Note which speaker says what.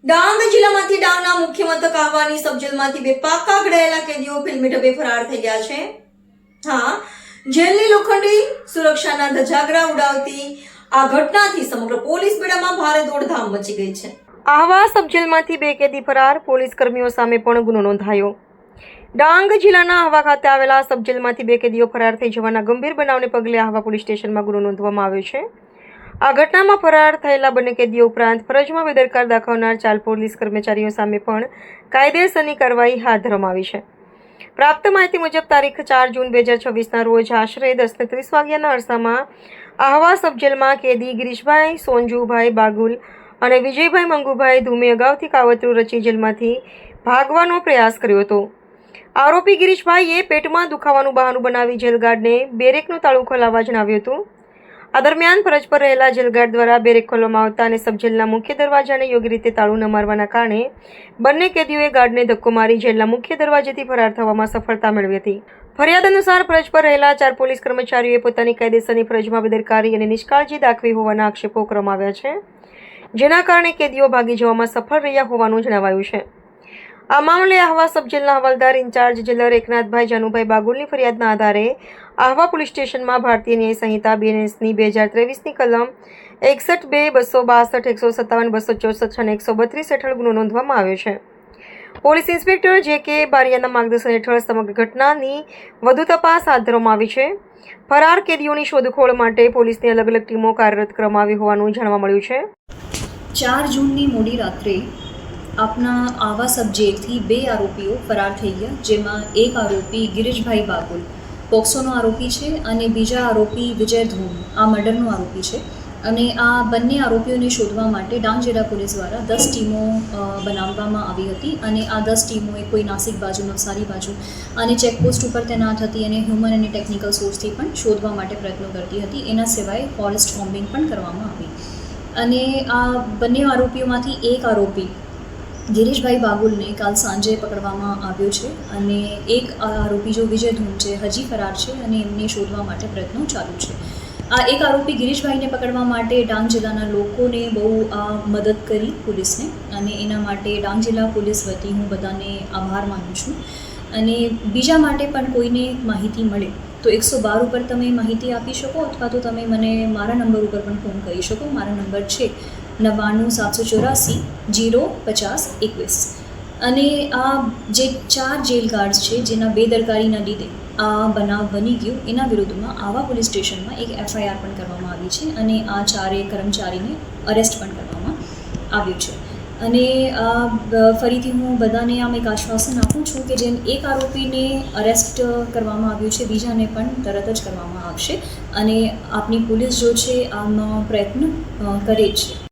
Speaker 1: ડાંગ જિલ્લામાંથી ડાંગના મુખ્ય મથક આહવાની સબજેલમાંથી બે પાકા ગળાયેલા કેદીઓ ફિલ્મી ઢબે ફરાર થઈ ગયા છે. હા, જેલની લોખંડી સુરક્ષાના ધજાગરા ઉડાવતી આ ઘટનાથી સમગ્ર પોલીસ બેડામાં ભારે દોડધામ મચી ગઈ છે. આહવા સબજેલમાંથી બે કેદી ફરાર, પોલીસ કર્મીઓ સામે પણ ગુનો નોંધાયો. ડાંગ જિલ્લાના આહવા ખાતે આવેલા સબજેલમાંથી બે કેદીઓ ફરાર થઈ જવાના ગંભીર બનાવને પગલે આહવા પોલીસ સ્ટેશનમાં ગુનો નોંધવામાં આવ્યો છે. આ ઘટનામાં ફરાર થયેલા બંને કેદીઓ ઉપરાંત ફરજમાં બેદરકાર દાખવનાર 4 પોલીસ કર્મચારીઓ સામે પણ કાયદેસરની કાર્યવાહી હાથ ધરવામાં આવી છે. પ્રાપ્ત માહિતી મુજબ તારીખ 4 જૂન 2026ના રોજ આશરે 10:30 વાગ્યાના અરસામાં આહવા સબજેલમાં કેદી ગિરીશભાઈ સોનજુભાઈ બાગુલ અને વિજયભાઈ મંગુભાઈ ધુમે અગાઉથી કાવતરું રચી જેલમાંથી ભાગવાનો પ્રયાસ કર્યો હતો. આરોપી ગિરીશભાઈએ પેટમાં દુખાવાનું બહાનું બનાવી જેલગાર્ડને બેરેકનું તાળું ખોલાવવા જણાવ્યું હતું. આ દરમિયાન ફરજ પર રહેલા જેલગાર્ડ દ્વારા બેરેક ખોલવામાં આવતા અને સબજેલના મુખ્ય દરવાજાને યોગ્ય રીતે તાળું ન મારવાના કારણે બંને કેદીઓએ ગાર્ડને ધક્કો મારી જેલના મુખ્ય દરવાજેથી ફરાર થવામાં સફળતા મેળવી હતી. ફરિયાદ અનુસાર ફરજ પર રહેલા 4 પોલીસ કર્મચારીઓએ પોતાની કાયદેસરની ફરજમાં બેદરકારી અને નિષ્કાળજી દાખવી હોવાના આક્ષેપો કરવામાં આવ્યા છે, જેના કારણે કેદીઓ ભાગી જવામાં સફળ રહ્યા હોવાનું જણાવાયું છે. આ મામલે આહવા સબજેલના હવાલદાર ઇન્ચાર્જ જેલર એકનાથભાઈ જાનુભાઈ બાગુલની ફરિયાદના આધારે આહવા પોલીસ સ્ટેશનમાં ભારતીય ન્યાય સંહિતા BNSની 2023ની કલમ 61(2), 262, 157, 264 અને 132 હેઠળ ગુનો નોંધવામાં આવ્યો છે. પોલીસ ઇન્સ્પેક્ટર JK બારિયાના માર્ગદર્શન હેઠળ સમગ્ર ઘટનાની વધુ તપાસ હાથ ધરવામાં આવી છે. ફરાર કેદીઓની શોધખોળ માટે પોલીસની અલગ અલગ ટીમો કાર્યરત કરવામાં આવી હોવાનું જાણવા મળ્યું છે.
Speaker 2: 4 જૂનની મોડી રાત્રે આપના આવા સબજેલથી 2 આરોપીઓ ફરાર થઈ ગયા, જેમાં એક આરોપી ગિરીશભાઈ બાગુલ પોક્સોનો આરોપી છે અને બીજા આરોપી વિજય ધૂમ આ મર્ડરનો આરોપી છે. અને આ બંને આરોપીઓને શોધવા માટે ડાંગ જિલ્લા પોલીસ દ્વારા 10 ટીમો બનાવવામાં આવી હતી અને આ 10 ટીમોએ કોઈ નાસિક બાજુ, નવસારી બાજુ અને ચેકપોસ્ટ ઉપર તૈનાત હતી અને હ્યુમન અને ટેકનિકલ સોર્સથી પણ શોધવા માટે પ્રયત્નો કરતી હતી. એના સિવાય ફોરેસ્ટ કોમ્બિંગ પણ કરવામાં આવી. અને આ બંને આરોપીઓમાંથી એક આરોપી ગિરીશભાઈ બાગુલને કાલ સાંજે પકડવામાં આવ્યો છે અને એક આરોપી જો વિજય ધૂમ છે હજી ફરાર છે અને એમને શોધવા માટે પ્રયત્નો ચાલુ છે. આ એક આરોપી ગિરીશભાઈને પકડવા માટે ડાંગ જિલ્લાના લોકોને બહુ મદદ કરી પોલીસને, અને એના માટે ડાંગ જિલ્લા પોલીસ વતી હું બધાને આભાર માનું છું. અને બીજા માટે પણ કોઈને માહિતી મળે તો 112 ઉપર તમે માહિતી આપી શકો અથવા તો તમે મને મારા નંબર ઉપર પણ ફોન કરી શકો. મારા નંબર છે 99 784 050 21. અને આ જે 4 જેલ ગાર્ડ્સ છે જેના બેદરકારીના લીધે આ બનાવ બની ગયો, એના વિરુદ્ધમાં આવા પોલીસ સ્ટેશનમાં એક FIR પણ કરવામાં આવી છે અને આ 4 કર્મચારીને અરેસ્ટ પણ કરવામાં આવ્યું છે. અને ફરીથી હું બધાને આમ એક આશ્વાસન આપું છું કે જેમ એક આરોપીને અરેસ્ટ કરવામાં આવ્યું છે, બીજાને પણ તરત જ કરવામાં આવશે અને આપની પોલીસ જો છે આનો પ્રયત્ન કરે છે.